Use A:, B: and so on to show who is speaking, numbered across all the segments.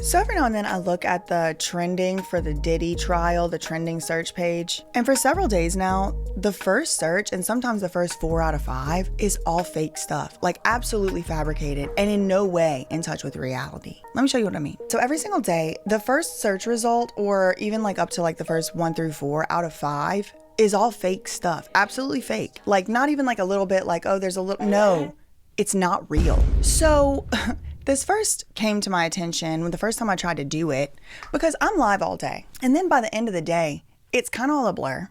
A: So every now and then I look at the trending for the Diddy trial, the trending search page. And for several days now, the first search, and sometimes the first 4 out of 5, is all fake stuff. Like absolutely fabricated and in no way in touch with reality. Let me show you what I mean. So every single day, the first search result, or even like up to like the first 1 through 4 out of 5, is all fake stuff. Absolutely fake. Like not even like a little bit like, oh, there's a little, no, it's not real. So this first came to my attention when the first time I tried to do it, because I'm live all day. And then by the end of the day, it's kind of all a blur.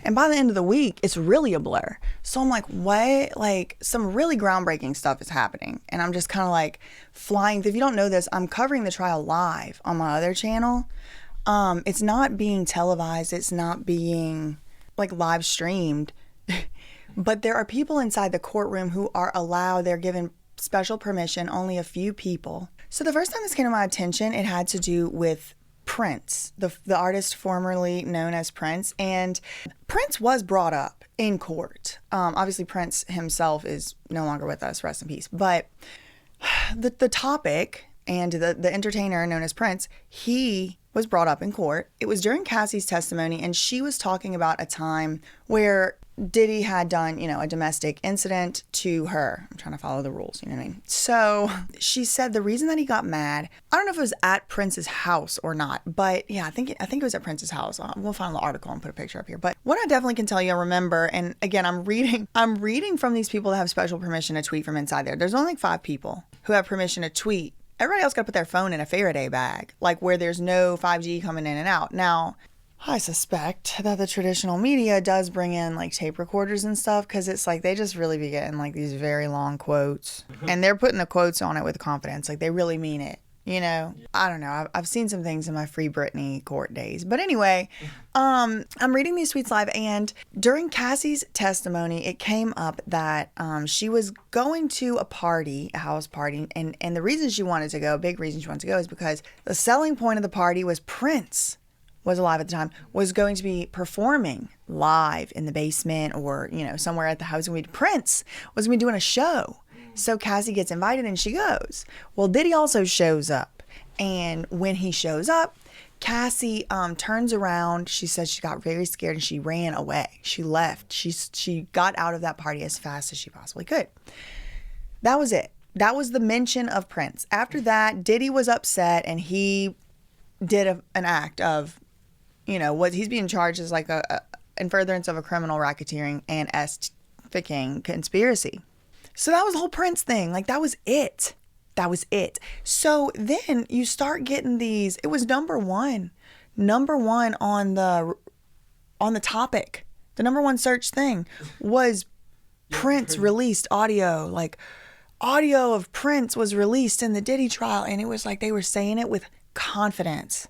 A: And by the end of the week, it's really a blur. So I'm like, what? Like some really groundbreaking stuff is happening. And I'm just kind of like flying. If you don't know this, I'm covering the trial live on my other channel. It's not being televised. It's not being like live streamed. But there are people inside the courtroom who are allowed, they're given special permission, only a few people. So the first time this came to my attention, it had to do with Prince, the artist formerly known as Prince. And Prince was brought up in court. Obviously, Prince himself is no longer with us, rest in peace. But the topic and the entertainer known as Prince, he was brought up in court. It was during Cassie's testimony, and she was talking about a time where Diddy had done, a domestic incident to her. I'm trying to follow the rules, you know what I mean? So she said the reason that he got mad, I don't know if it was at Prince's house or not, but yeah, I think it was at Prince's house. We'll find the article and put a picture up here. But what I definitely can tell you, I remember, and again, I'm reading from these people that have special permission to tweet from inside there. There's only 5 people who have permission to tweet. Everybody else got to put their phone in a Faraday bag, like where there's no 5G coming in and out. Now, I suspect that the traditional media does bring in like tape recorders and stuff, because it's like they just really be getting like these very long quotes, and they're putting the quotes on it with confidence, like they really mean it. I don't know. I've seen some things in my Free Britney court days. But anyway, I'm reading these tweets live, and during Cassie's testimony, it came up that she was going to a house party, and the reason she wanted to go, big reason she wanted to go, is because the selling point of the party was Prince was alive at the time, was going to be performing live in the basement or, somewhere at the house. And Prince was going to be doing a show. So Cassie gets invited and she goes. Well, Diddy also shows up. And when he shows up, Cassie turns around. She says she got very scared and she ran away. She left. She got out of that party as fast as she possibly could. That was it. That was the mention of Prince. After that, Diddy was upset and he did an act of, what he's being charged as like in furtherance of a criminal racketeering and estifying conspiracy. So that was the whole Prince thing. Like that was it. That was it. So then you start getting these. It was number one on the topic. The number one search thing was Prince released audio. Like audio of Prince was released in the Diddy trial, and it was like they were saying it with confidence.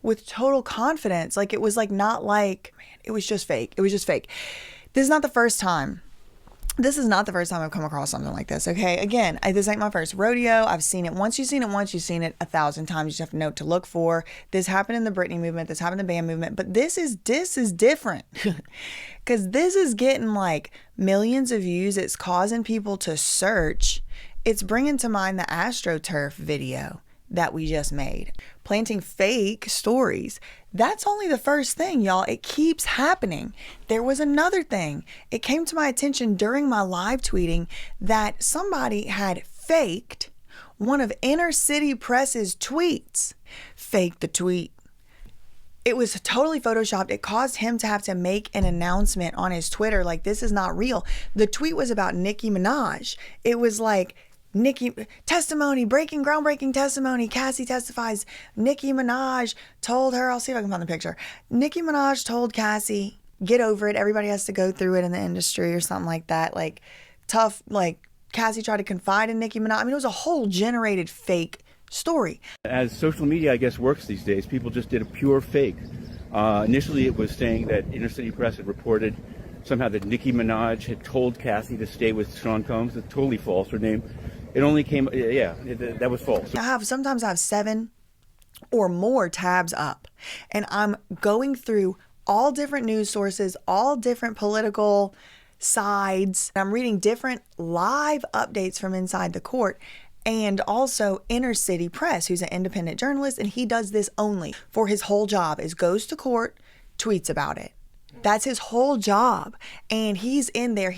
A: With total confidence. Like it was like not like, man, it was just fake. It was just fake. This is not the first time I've come across something like this. Okay. Again, this ain't my first rodeo. I've seen it once. You've seen it once. You've seen it 1,000 times. You just have to know what to look for. This happened in the Britney movement. This happened in the BAM movement. But this is different because this is getting like millions of views. It's causing people to search. It's bringing to mind the Astroturf video that we just made. Planting fake stories. That's only the first thing, y'all. It keeps happening. There was another thing. It came to my attention during my live tweeting that somebody had faked one of Inner City Press's tweets. Faked the tweet. It was totally photoshopped. It caused him to have to make an announcement on his Twitter like, this is not real. The tweet was about Nicki Minaj. It was like, Nicki testimony, groundbreaking testimony. Cassie testifies. Nicki Minaj told her, I'll see if I can find the picture. Nicki Minaj told Cassie, get over it. Everybody has to go through it in the industry or something like that. Like tough, like Cassie tried to confide in Nicki Minaj. I mean, it was a whole generated fake story.
B: As social media, I guess, works these days, people just did a pure fake. Initially, it was saying that Inner City Press had reported somehow that Nicki Minaj had told Cassie to stay with Sean Combs. That's totally false. Her name. It only came, that was false.
A: Sometimes I have 7 or more tabs up, and I'm going through all different news sources, all different political sides. I'm reading different live updates from inside the court, and also Inner City Press, who's an independent journalist, and he does this only for his whole job is goes to court, tweets about it. That's his whole job. And he's in there.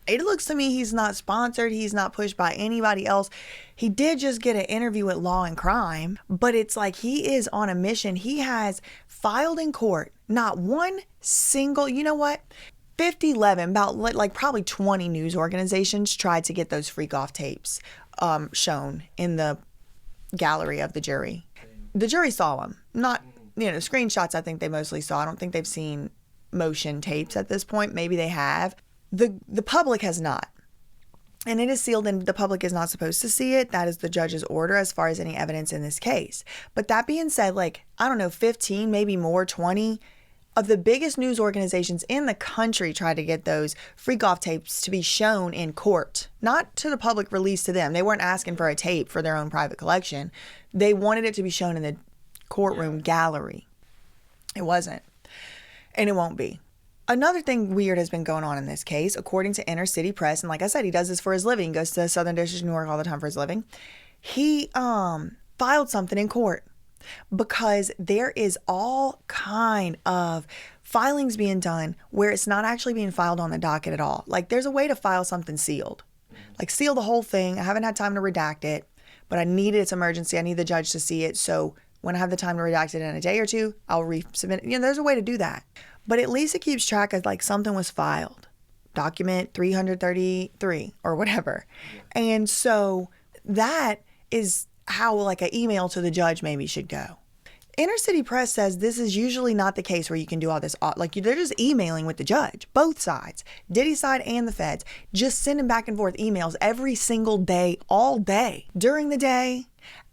A: It looks to me he's not sponsored. He's not pushed by anybody else. He did just get an interview with Law and Crime, but it's like he is on a mission. He has filed in court, not one single, 11, about like probably 20 news organizations tried to get those freak off tapes shown in the gallery of the jury. The jury saw them, not, screenshots I think they mostly saw. I don't think they've seen motion tapes at this point. Maybe they have. The public has not. And it is sealed and the public is not supposed to see it. That is the judge's order as far as any evidence in this case. But that being said, 15, maybe more, 20 of the biggest news organizations in the country tried to get those freak-off tapes to be shown in court. Not to the public, released to them. They weren't asking for a tape for their own private collection. They wanted it to be shown in the courtroom gallery. It wasn't. And it won't be. Another thing weird has been going on in this case, according to Inner City Press, and like I said, he does this for his living. He goes to the Southern District of New York all the time for his living. He filed something in court because there is all kind of filings being done where it's not actually being filed on the docket at all. Like there's a way to file something sealed. Like seal the whole thing. I haven't had time to redact it, but I need it. It's emergency. I need the judge to see it. So when I have the time to redact it in a day or two, I'll resubmit it. There's a way to do that. But at least it keeps track of something was filed. Document 333 or whatever. And so that is how an email to the judge maybe should go. Inner City Press says this is usually not the case where you can do all this. They're just emailing with the judge, both sides, Diddy's side and the feds, just sending back and forth emails every single day, all day, during the day,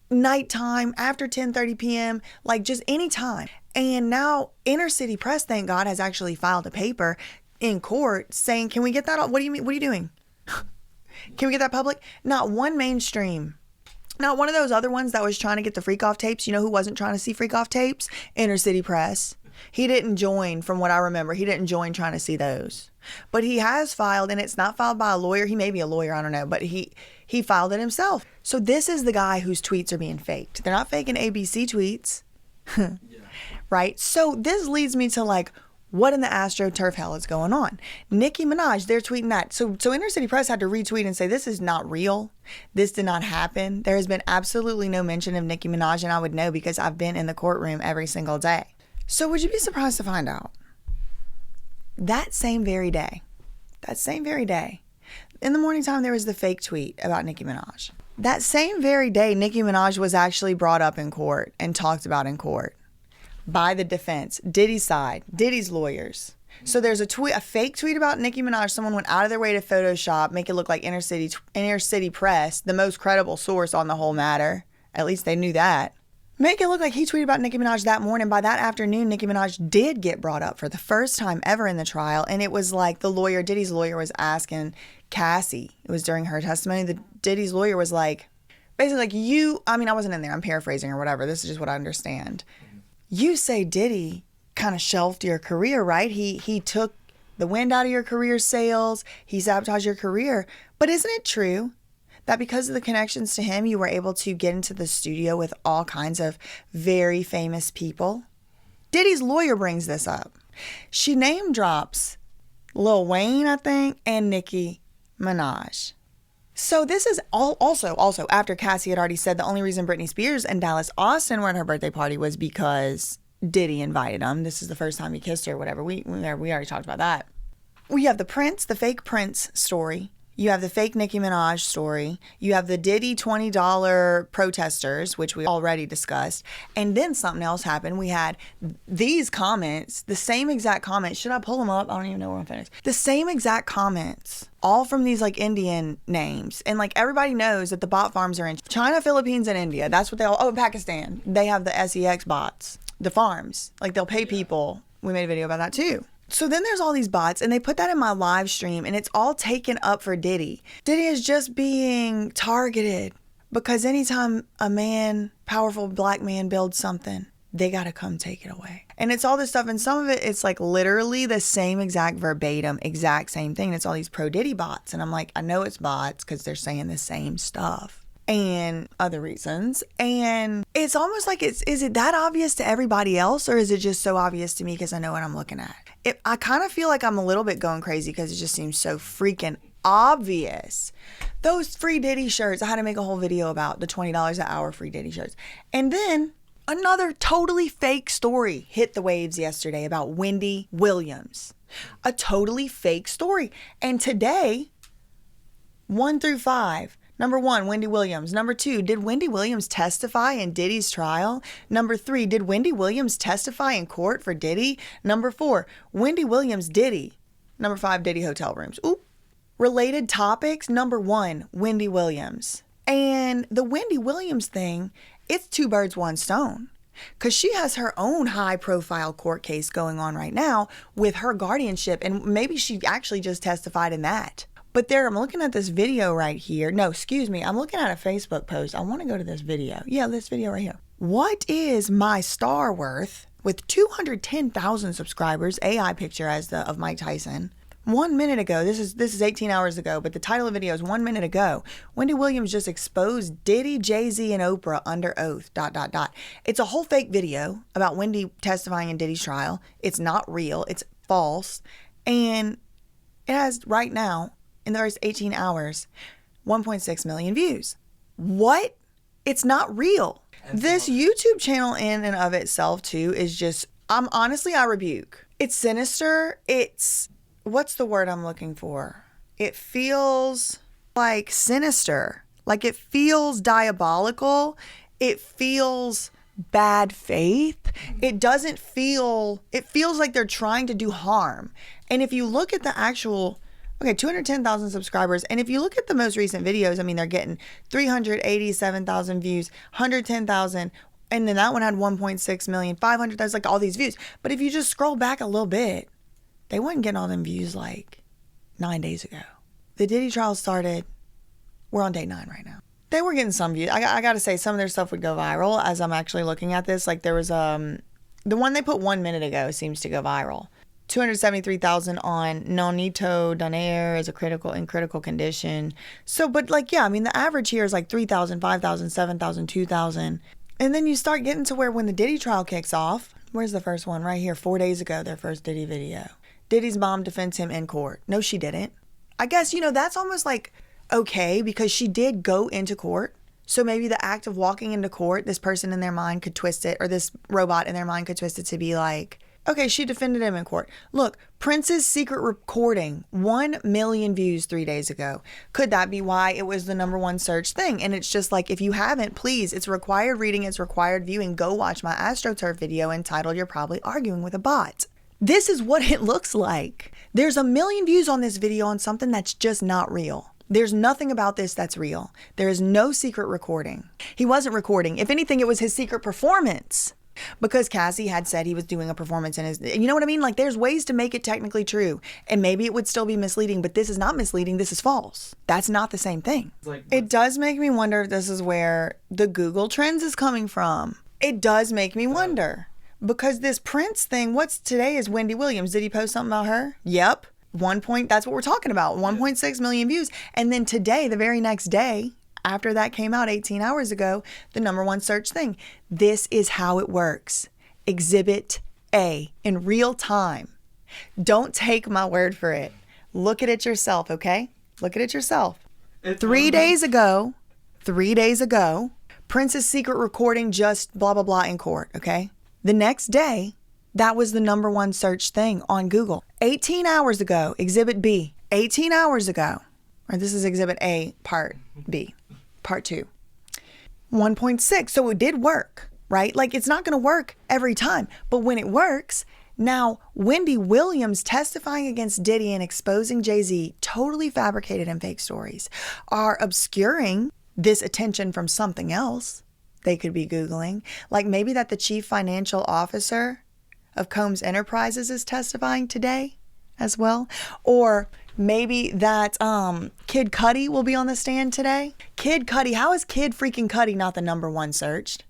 A: nighttime, after 10:30 p.m., just any time. And now Inner City Press, thank God, has actually filed a paper in court saying, can we get that? What do you mean? What are you doing? Can we get that public? Not one mainstream. Not one of those other ones that was trying to get the freak off tapes. You know who wasn't trying to see freak off tapes? Inner City Press. He didn't join, from what I remember. He didn't join trying to see those. But he has filed, and it's not filed by a lawyer. He may be a lawyer, I don't know. But he filed it himself. So this is the guy whose tweets are being faked. They're not faking ABC tweets. Right? So this leads me to what in the Astroturf hell is going on? Nicki Minaj, they're tweeting that. So Inner City Press had to retweet and say, this is not real. This did not happen. There has been absolutely no mention of Nicki Minaj, and I would know because I've been in the courtroom every single day. So would you be surprised to find out that same very day, in the morning time, there was the fake tweet about Nicki Minaj. That same very day, Nicki Minaj was actually brought up in court and talked about in court by the defense, Diddy's side, Diddy's lawyers. So there's a fake tweet about Nicki Minaj. Someone went out of their way to Photoshop, make it look like Inner City Press, the most credible source on the whole matter. At least they knew that. Make it look like he tweeted about Nicki Minaj that morning. By that afternoon, Nicki Minaj did get brought up for the first time ever in the trial. And it was Diddy's lawyer was asking Cassie. It was during her testimony. Diddy's lawyer was basically I wasn't in there. I'm paraphrasing or whatever. This is just what I understand. You say Diddy kind of shelved your career, right? He took the wind out of your career sails. He sabotaged your career. But isn't it true that because of the connections to him, you were able to get into the studio with all kinds of very famous people? Diddy's lawyer brings this up. She name drops Lil Wayne, I think, and Nicki Minaj. So this is also after Cassie had already said the only reason Britney Spears and Dallas Austin were at her birthday party was because Diddy invited them. This is the first time he kissed her, whatever. We already talked about that. We have the fake Prince story. You have the fake Nicki Minaj story. You have the Diddy $20 protesters, which we already discussed. And then something else happened. We had these comments, the same exact comments. Should I pull them up? I don't even know where I'm finished. The same exact comments, all from these Indian names. And everybody knows that the bot farms are in China, Philippines, and India. That's what they all, Pakistan. They have the SEX bots, the farms. They'll pay people. We made a video about that too. So then there's all these bots, and they put that in my live stream, and it's all taken up for Diddy. Diddy is just being targeted because anytime a powerful black man builds something, they got to come take it away. And it's all this stuff. And some of it, it's like literally the same exact verbatim, exact same thing. It's all these pro Diddy bots. And I'm like, I know it's bots because they're saying the same stuff and other reasons. And it's almost like is it that obvious to everybody else, or is it just so obvious to me because I know what I'm looking at? I kind of feel like I'm a little bit going crazy because it just seems so freaking obvious. Those free Diddy shirts, I had to make a whole video about the $20 an hour free Diddy shirts. And then another totally fake story hit the waves yesterday about Wendy Williams. A totally fake story. And today, 1 through 5. Number 1, Wendy Williams. Number 2, did Wendy Williams testify in Diddy's trial? Number 3, did Wendy Williams testify in court for Diddy? Number 4, Wendy Williams Diddy. Number 5, Diddy hotel rooms. Oop. Related topics. Number 1, Wendy Williams. And the Wendy Williams thing, it's 2 birds, 1 stone. Because she has her own high-profile court case going on right now with her guardianship. And maybe she actually just testified in that. But there, I'm looking at this video right here. No, excuse me. I'm looking at a Facebook post. I want to go to this video. Yeah, this video right here. What is my star worth with 210,000 subscribers? AI picture of Mike Tyson. 1 minute ago, this is 18 hours ago, but the title of the video is 1 minute ago. Wendy Williams just exposed Diddy, Jay-Z, and Oprah under oath, ... It's a whole fake video about Wendy testifying in Diddy's trial. It's not real. It's false. And it has right now, in the first 18 hours, 1.6 million views. What? It's not real. This YouTube channel in and of itself too is just, I rebuke. It's sinister. It's, what's the word I'm looking for? It feels like sinister. Like it feels diabolical. It feels bad faith. It feels like they're trying to do harm. And if you look at the actual, 210,000 subscribers. And if you look at the most recent videos, I mean, they're getting 387,000 views, 110,000. And then that one had 1.6 million, 500,000, like all these views. But if you just scroll back a little bit, they wasn't getting all them views like 9 days ago. The Diddy trial started, we're on day 9 right now. They were getting some views. I got to say, some of their stuff would go viral as I'm actually looking at this. Like there was, the one they put 1 minute ago seems to go viral. 273,000 on Nonito Donaire is in critical condition. So, but like, yeah, I mean, the average here is like 3,000, 5,000, 7,000, 2,000. And then you start getting to where when the Diddy trial kicks off, where's the first one? Right here, 4 days ago, their first Diddy video. Diddy's mom defends him in court. No, she didn't. I guess, that's almost like okay because she did go into court. So maybe the act of walking into court, this person in their mind could twist it, or this robot in their mind could twist it to be like, okay, she defended him in court. Look, Prince's secret recording, 1 million views 3 days ago. Could that be why it was the #1 search thing? And it's just like, if you haven't, please, it's required reading, it's required viewing. Go watch my Astroturf video entitled, You're Probably Arguing with a Bot. This is what it looks like. There's 1 million views on this video on something that's just not real. There's nothing about this that's real. There is no secret recording. He wasn't recording. If anything, it was his secret performance. Because Cassie had said he was doing a performance in his, you know what I mean? Like there's ways to make it technically true. And maybe it would still be misleading, but this is not misleading. This is false. That's not the same thing. It does make me wonder if this is where the Google Trends is coming from. It does make me wonder. Because this Prince thing, what's today is Wendy Williams. Did he post something about her? Yep. That's what we're talking about. 1.6 million views. And then today, the very next day, after that came out 18 hours ago, the #1 search thing. This is how it works. Exhibit A in real time. Don't take my word for it. Look at it yourself, okay? Look at it yourself. 3 days ago, Prince's secret recording just blah, blah, blah in court, okay? The next day, that was the #1 search thing on Google. 18 hours ago, Exhibit B. 18 hours ago. Or this is Exhibit A, Part B. Part 2. 1.6. So it did work, right? Like it's not going to work every time. But when it works, now Wendy Williams testifying against Diddy and exposing Jay-Z, totally fabricated and fake stories, are obscuring this attention from something else they could be Googling. Like maybe that the chief financial officer of Combs Enterprises is testifying today as well. Or maybe that Kid Cudi will be on the stand today. Kid Cudi, how is Kid freaking Cudi not the #1 searched?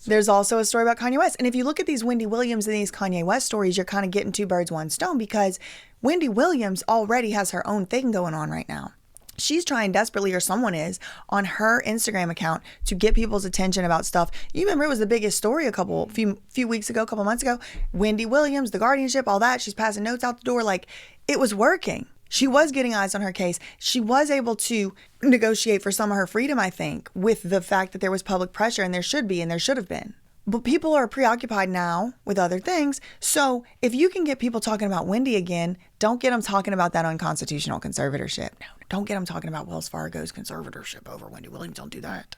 A: There's also a story about Kanye West. And if you look at these Wendy Williams and these Kanye West stories, you're kind of getting two birds, one stone, because Wendy Williams already has her own thing going on right now. She's trying desperately, or someone is, on her Instagram account to get people's attention about stuff. You remember it was the biggest story a few weeks ago, a couple months ago. Wendy Williams, the guardianship, all that. She's passing notes out the door. Like, it was working. She was getting eyes on her case. She was able to negotiate for some of her freedom, I think, with the fact that there was public pressure, and there should be, and there should have been. But people are preoccupied now with other things. So if you can get people talking about Wendy again, don't get them talking about that unconstitutional conservatorship. No, don't get them talking about Wells Fargo's conservatorship over Wendy Williams. Don't do that.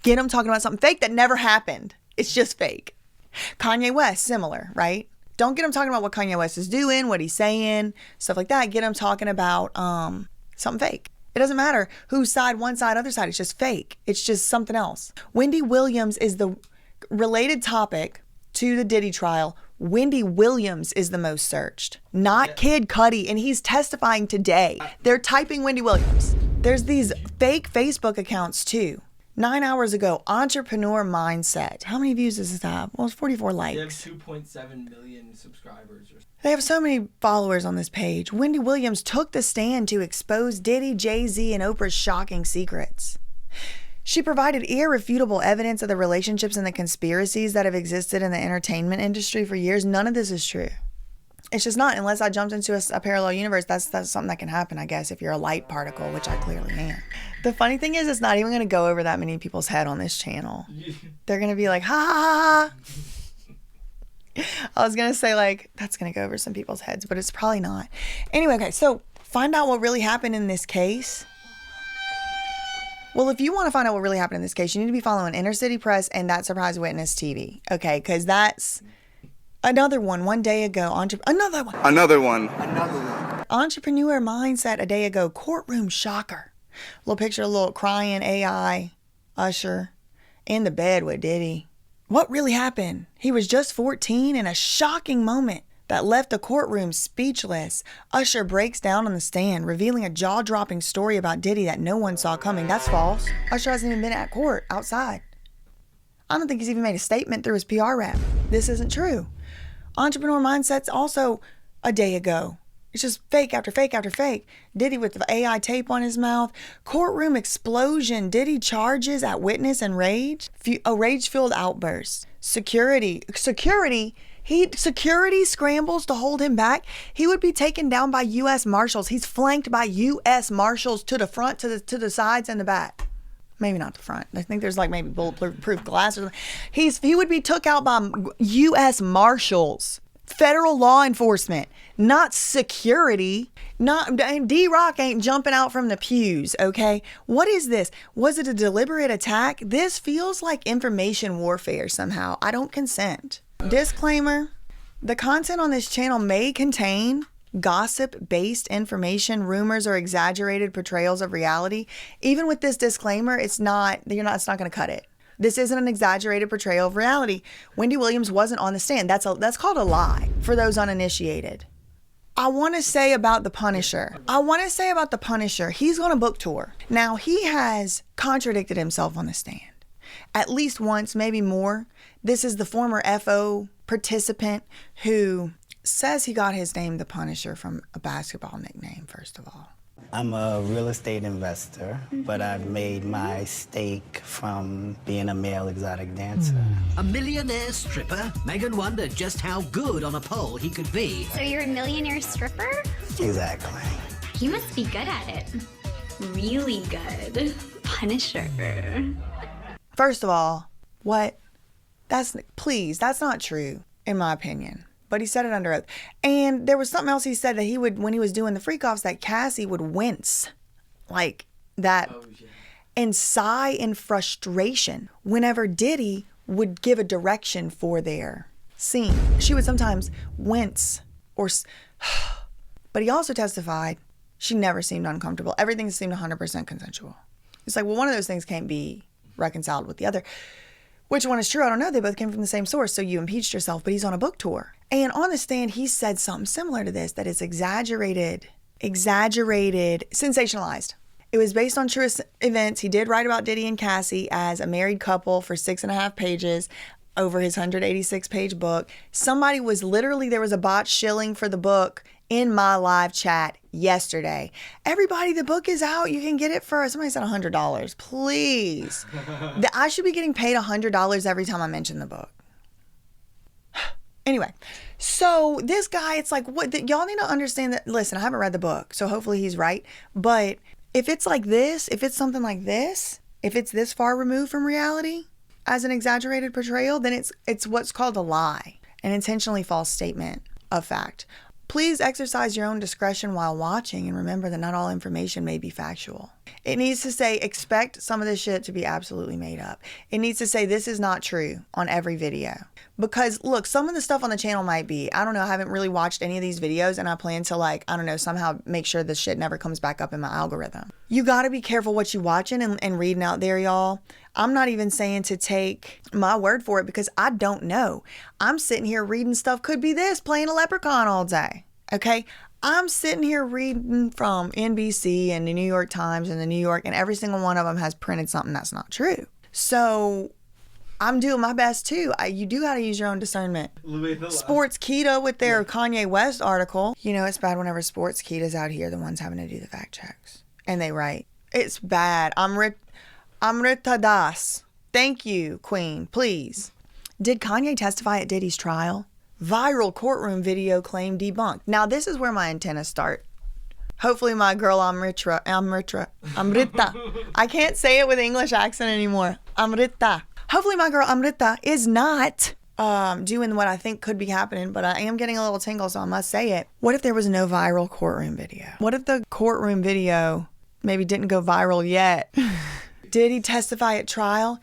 A: Get them talking about something fake that never happened. It's just fake. Kanye West, similar, right? Don't get him talking about what Kanye West is doing, what he's saying, stuff like that. Get him talking about something fake. It doesn't matter whose side, one side, other side. It's just fake. It's just something else. Wendy Williams is the related topic to the Diddy trial. Wendy Williams is the most searched, not Kid Cudi. And he's testifying today. They're typing Wendy Williams. There's these fake Facebook accounts too. 9 hours ago, Entrepreneur Mindset. How many views does this have? Well, it's 44 likes.
C: They have 2.7 million subscribers.
A: They have so many followers on this page. Wendy Williams took the stand to expose Diddy, Jay-Z, and Oprah's shocking secrets. She provided irrefutable evidence of the relationships and the conspiracies that have existed in the entertainment industry for years. None of this is true. It's just not, unless I jumped into a parallel universe. That's something that can happen, I guess, if you're a light particle, which I clearly am. The funny thing is, it's not even going to go over that many people's head on this channel. They're going to be like, ha, ha, ha. I was going to say, like, that's going to go over some people's heads, but it's probably not. Anyway, okay, so find out what really happened in this case. Well, if you want to find out what really happened in this case, you need to be following Inner City Press and ThatSurpriseWitness TV, okay? Because that's another one. One day ago, Another one. Entrepreneur Mindset a day ago. Courtroom shocker. Little picture of a little crying AI Usher in the bed with Diddy. What really happened? He was just 14 in a shocking moment that left the courtroom speechless. Usher breaks down on the stand, revealing a jaw-dropping story about Diddy that no one saw coming. That's false. Usher hasn't even been at court, outside. I don't think he's even made a statement through his PR rep. This isn't true. Entrepreneur Mindset's also a day ago. It's just fake after fake after fake. Diddy with the AI tape on his mouth. Courtroom explosion. Diddy charges at witness and rage. A rage-filled outburst. Security scrambles to hold him back. He would be taken down by U.S. Marshals. He's flanked by U.S. Marshals to the front, to the sides, and the back. Maybe not the front. I think there's like maybe bulletproof glass or something. He would be took out by U.S. Marshals. Federal law enforcement, not security. D-Rock ain't jumping out from the pews, okay? What is this? Was it a deliberate attack? This feels like information warfare somehow. I don't consent. Disclaimer, the content on this channel may contain gossip-based information, rumors, or exaggerated portrayals of reality. Even with this disclaimer, it's not going to cut it. This isn't an exaggerated portrayal of reality. Wendy Williams wasn't on the stand. That's called a lie for those uninitiated. I want to say about the Punisher. He's on a book tour. Now, he has contradicted himself on the stand. At least once, maybe more. This is the former FO participant who says he got his name, the Punisher, from a basketball nickname, first of all.
D: I'm a real estate investor, but I've made my stake from being a male exotic dancer.
E: A millionaire stripper? Megan wondered just how good on a pole he could be.
F: So you're a millionaire stripper?
D: Exactly.
F: You must be good at it. Really good. Punisher.
A: First of all, what? That's not true, in my opinion. But he said it under oath. And there was something else he said that he would, when he was doing the freak-offs, that Cassie would wince like that and sigh in frustration whenever Diddy would give a direction for their scene. She would sometimes wince but he also testified she never seemed uncomfortable. Everything seemed 100% consensual. It's like, well, one of those things can't be reconciled with the other. Which one is true? I don't know. They both came from the same source, so you impeached yourself, but he's on a book tour. And on the stand, he said something similar to this, that it's exaggerated, sensationalized. It was based on true events. He did write about Diddy and Cassie as a married couple for 6.5 pages over his 186-page book. Somebody was literally, there was a bot shilling for the book in my live chat yesterday. Everybody, the book is out. You can get it for, somebody said $100. Please. I should be getting paid $100 every time I mention the book. Anyway, so this guy, it's like, what? Y'all need to understand that. Listen, I haven't read the book, so hopefully he's right. But if it's like this, if it's something like this, if it's this far removed from reality as an exaggerated portrayal, then it's what's called a lie, an intentionally false statement of fact. Please exercise your own discretion while watching and remember that not all information may be factual. It needs to say, expect some of this shit to be absolutely made up. It needs to say, this is not true on every video. Because look, some of the stuff on the channel might be, I don't know, I haven't really watched any of these videos and I plan to like, I don't know, somehow make sure this shit never comes back up in my algorithm. You gotta be careful what you watching and reading out there, y'all. I'm not even saying to take my word for it because I don't know. I'm sitting here reading stuff, could be this, playing a leprechaun all day, okay? I'm sitting here reading from NBC and the New York Times and the New York, and every single one of them has printed something that's not true. So I'm doing my best too. You do got to use your own discernment. Sports Keto with their Kanye West article. You know, it's bad whenever Sports Keto's out here, the ones having to do the fact checks. And they write, it's bad. Amrita Das. Thank you, Queen. Please. Did Kanye testify at Diddy's trial? Viral courtroom video claim debunked. Now, this is where my antennas start. Hopefully my girl Amrita. I can't say it with English accent anymore. Amrita. Hopefully my girl Amrita is not doing what I think could be happening, but I am getting a little tingle, so I must say it. What if there was no viral courtroom video? What if the courtroom video maybe didn't go viral yet? Did he testify at trial?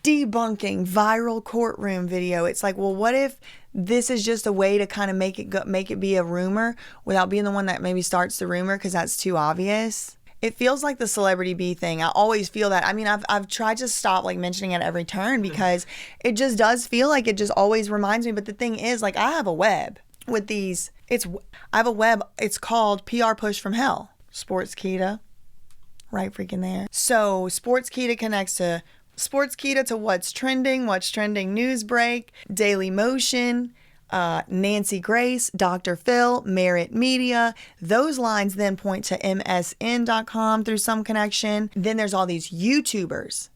A: Debunking viral courtroom video. It's like, well, what if this is just a way to kind of make it be a rumor without being the one that maybe starts the rumor because that's too obvious? It feels like the celebrity bee thing. I always feel that. I mean, I've tried to stop like mentioning it at every turn because it just does feel like it just always reminds me. But the thing is, like, I have a web with these. I have a web. It's called PR Push from Hell. Sports Keto, right freaking there. So Sports Keto connects to Sports Keto to What's Trending News Break, Daily Motion, Nancy Grace, Dr. Phil, Merit Media. Those lines then point to MSN.com through some connection. Then there's all these YouTubers.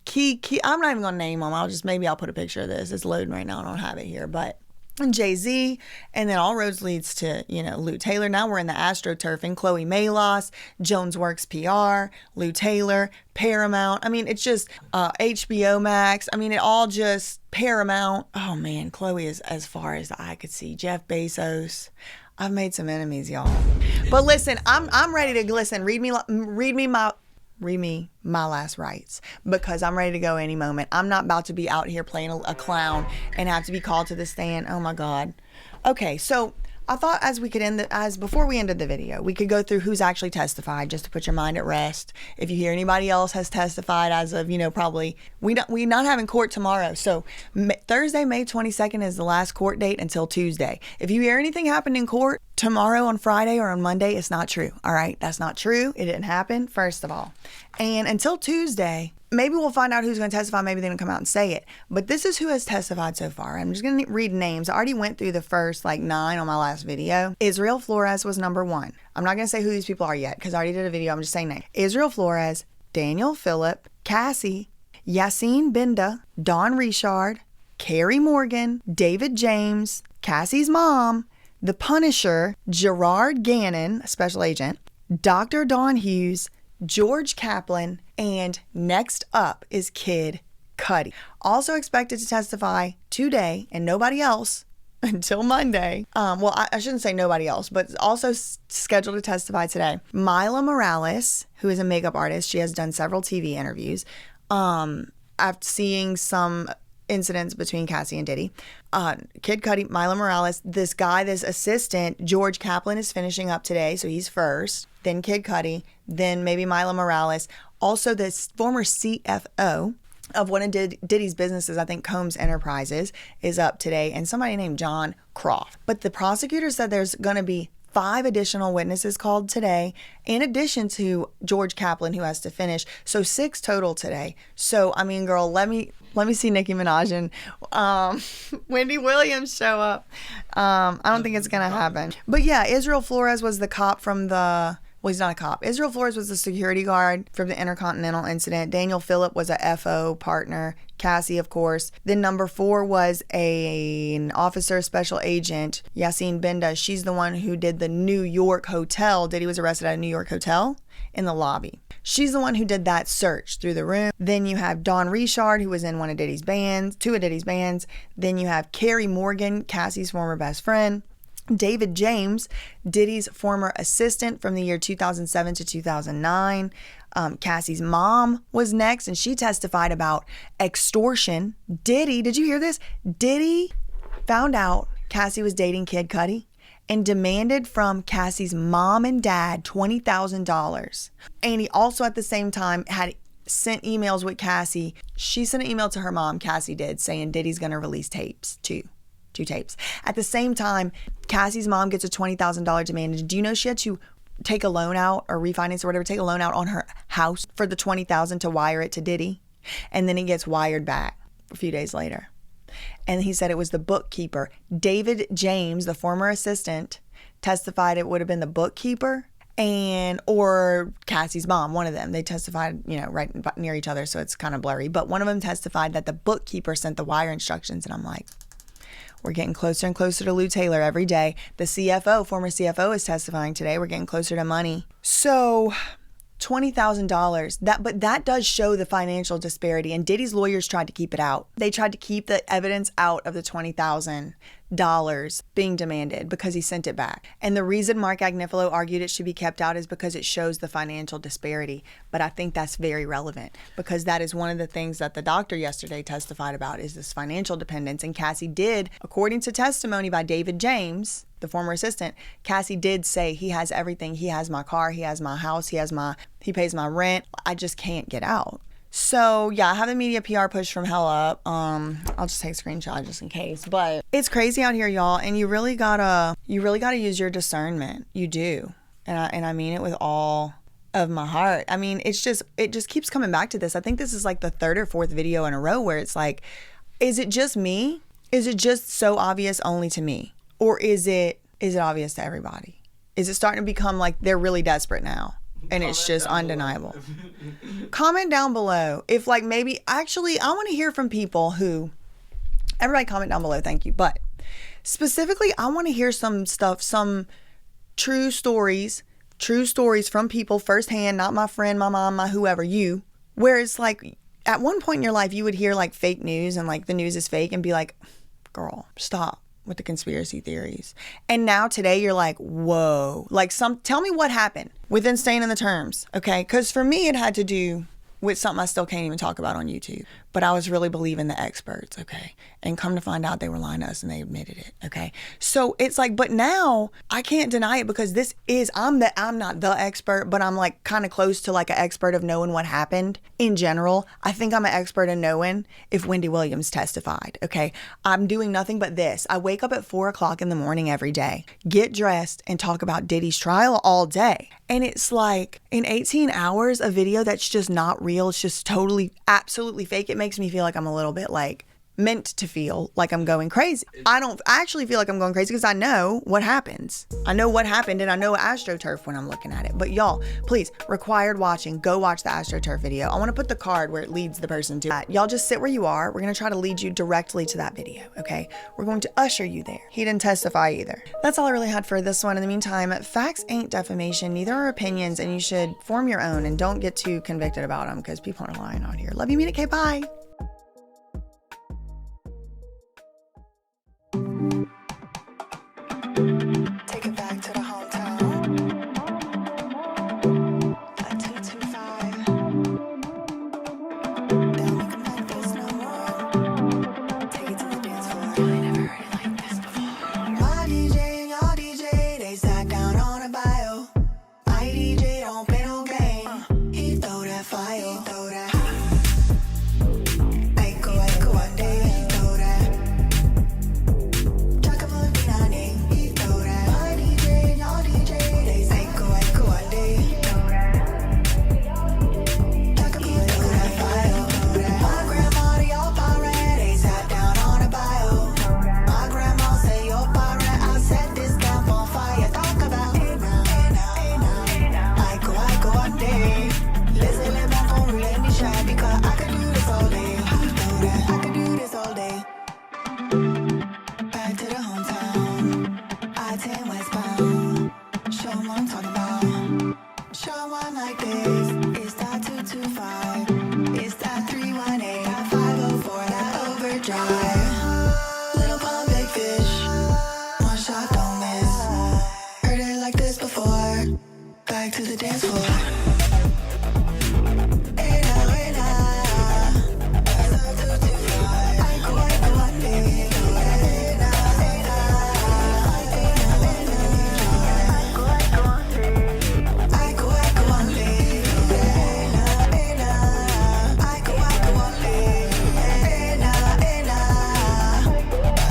A: Key, I'm not even going to name them. Maybe I'll put a picture of this. It's loading right now. I don't have it here, but Jay-Z, and then all roads leads to, Lou Taylor. Now we're in the Astroturf and Chloe Malos, Jones Works PR, Lou Taylor, Paramount. I mean, it's just HBO Max. I mean, it all just Paramount. Oh man, Chloe is as far as the eye could see. Jeff Bezos. I've made some enemies, y'all. But listen, I'm ready to listen. Read me my last rites because I'm ready to go any moment. I'm not about to be out here playing a clown and have to be called to the stand. Oh my God. Okay, so I thought before we ended the video, we could go through who's actually testified just to put your mind at rest. If you hear anybody else has testified as of, probably, we're not having court tomorrow. So Thursday, May 22nd is the last court date until Tuesday. If you hear anything happen in court tomorrow, on Friday, or on Monday, it's not true. All right, that's not true. It didn't happen, first of all. And until Tuesday, maybe we'll find out who's going to testify. Maybe they're going to come out and say it. But this is who has testified so far. I'm just going to read names. I already went through the first 9 on my last video. Israel Flores was number 1. I'm not going to say who these people are yet because I already did a video. I'm just saying names. Israel Flores, Daniel Phillip, Cassie, Yassine Binda, Dawn Richard, Carrie Morgan, David James, Cassie's mom, The Punisher, Gerard Gannon, special agent, Dr. Dawn Hughes, George Kaplan, and next up is Kid Cudi. Also expected to testify today and nobody else until Monday. I shouldn't say nobody else, but also scheduled to testify today. Mila Morales, who is a makeup artist. She has done several TV interviews. After seeing some incidents between Cassie and Diddy. Kid Cudi, Mila Morales, this assistant, George Kaplan, is finishing up today, so he's first. Then Kid Cudi, then maybe Mila Morales. Also, this former CFO of one of Diddy's businesses, I think Combs Enterprises, is up today, and somebody named John Croft. But the prosecutor said there's going to be 5 additional witnesses called today, in addition to George Kaplan, who has to finish. So 6 total today. So, I mean, girl, let me see Nicki Minaj and Wendy Williams show up. I don't think it's going to happen. But yeah, Israel Flores was the cop from the... Well, he's not a cop. Israel Flores was the security guard from the Intercontinental incident. Daniel Phillip was a FO partner. Cassie, of course. Then number 4 was an officer special agent, Yassine Benda. She's the one who did the New York hotel. Diddy was arrested at a New York hotel in the lobby. She's the one who did that search through the room. Then you have Dawn Richard, who was in one of Diddy's bands, 2 of Diddy's bands. Then you have Carrie Morgan, Cassie's former best friend. David James, Diddy's former assistant from the year 2007 to 2009. Cassie's mom was next, and she testified about extortion. Diddy, did you hear this? Diddy found out Cassie was dating Kid Cudi and demanded from Cassie's mom and dad $20,000. And he also at the same time had sent emails with Cassie. She sent an email to her mom, Cassie did, saying Diddy's going to release tapes too. 2 tapes. At the same time, Cassie's mom gets a $20,000 demand. Do you know she had to take a loan out or refinance or whatever, take a loan out on her house for the $20,000 to wire it to Diddy? And then it gets wired back a few days later. And he said it was the bookkeeper. David James, the former assistant, testified it would have been the bookkeeper or Cassie's mom, one of them. They testified, right near each other, so it's kind of blurry. But one of them testified that the bookkeeper sent the wire instructions. And I'm like, we're getting closer and closer to Lou Taylor every day. The CFO, former CFO, is testifying today. We're getting closer to money. So $20,000, but that does show the financial disparity. And Diddy's lawyers tried to keep it out. They tried to keep the evidence out of the $20,000 being demanded because he sent it back. And the reason Mark Agnifilo argued it should be kept out is because it shows the financial disparity. But I think that's very relevant because that is one of the things that the doctor yesterday testified about is this financial dependence. And Cassie did, according to testimony by David James, the former assistant, Cassie did say he has everything. He has my car, he has my house, he pays my rent. I just can't get out. So yeah, I have the media PR push from hell up. I'll just take a screenshot just in case. But it's crazy out here, y'all, and you really gotta use your discernment. You do. And I mean it with all of my heart. I mean, it just keeps coming back to this. I think this is like the 3rd or 4th video in a row where it's like, is it just me? Is it just so obvious only to me? Or is it obvious to everybody? Is it starting to become like they're really desperate now? And it's just undeniable. Comment down below if I want to hear from people who, everybody comment down below, thank you. But specifically, I want to hear some stuff, some true stories from people firsthand, not my friend, my mom, my whoever, you, where it's like at one point in your life, you would hear like fake news and like the news is fake and be like, girl, stop with the conspiracy theories. And now today you're like, whoa, like tell me what happened within staying in the terms. Okay. Cause for me, it had to do with something I still can't even talk about on YouTube, but I was really believing the experts. Okay. And come to find out they were lying to us and they admitted it. Okay. So it's like, but now I can't deny it because I'm not the expert, but I'm like kind of close to like an expert of knowing what happened in general. I think I'm an expert in knowing if Wendy Williams testified. Okay. I'm doing nothing but this. I wake up at 4:00 in the morning every day, get dressed and talk about Diddy's trial all day. And it's like in 18 hours, a video that's just not real. It's just totally, absolutely fake. It makes me feel like I'm a little bit like meant to feel like I'm going crazy. I don't actually feel like I'm going crazy because I know what happens. I know what happened and I know Astroturf when I'm looking at it. But y'all, please, required watching, go watch the Astroturf video. I want to put the card where it leads the person to that. Y'all just sit where you are. We're going to try to lead you directly to that video, okay? We're going to usher you there. He didn't testify either. That's all I really had for this one. In the meantime, facts ain't defamation, neither are opinions, and you should form your own and don't get too convicted about them because people are lying out here. Love you, Mina K. Bye. Take it back to the hometown. A 225. Don't look like this no more. Take it to the dance floor. I ain't never heard it like this before. My DJ and your DJ, they sat down on a bio. My DJ don't play no game. He throw that fire. He throw that. It's that 225. It's that 318. That 504. That overdrive. Little pond, big fish. One shot, don't miss. Heard it like this before. Back to the dance floor. Hey now, hey now. It's that 225. I go, I need. Hey now, hey now. I go, I need. Hey now, hey now. I go, I need. Hey now, hey now.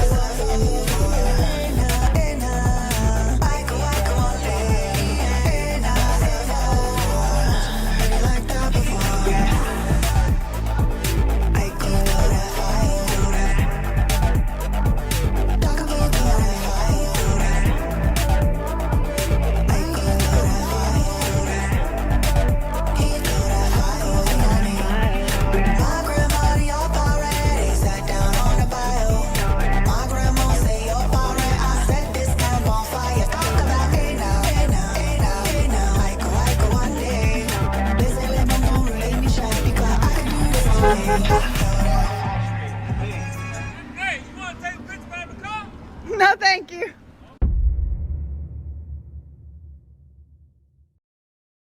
A: It's that 225. Hey now, hey now. I go, I need. Hey now, it's that 225. Heard it like that before. I go, I do that. Talk about that. I do that. I go, I do that. He do that. I go, my grandma, you're already sat down on the bio. My grandma say you're alright. I set this camp on fire. Talk about hey now, hey now, hey now, hey now. I go one day. They say let me know, let me shine because I can do this all day.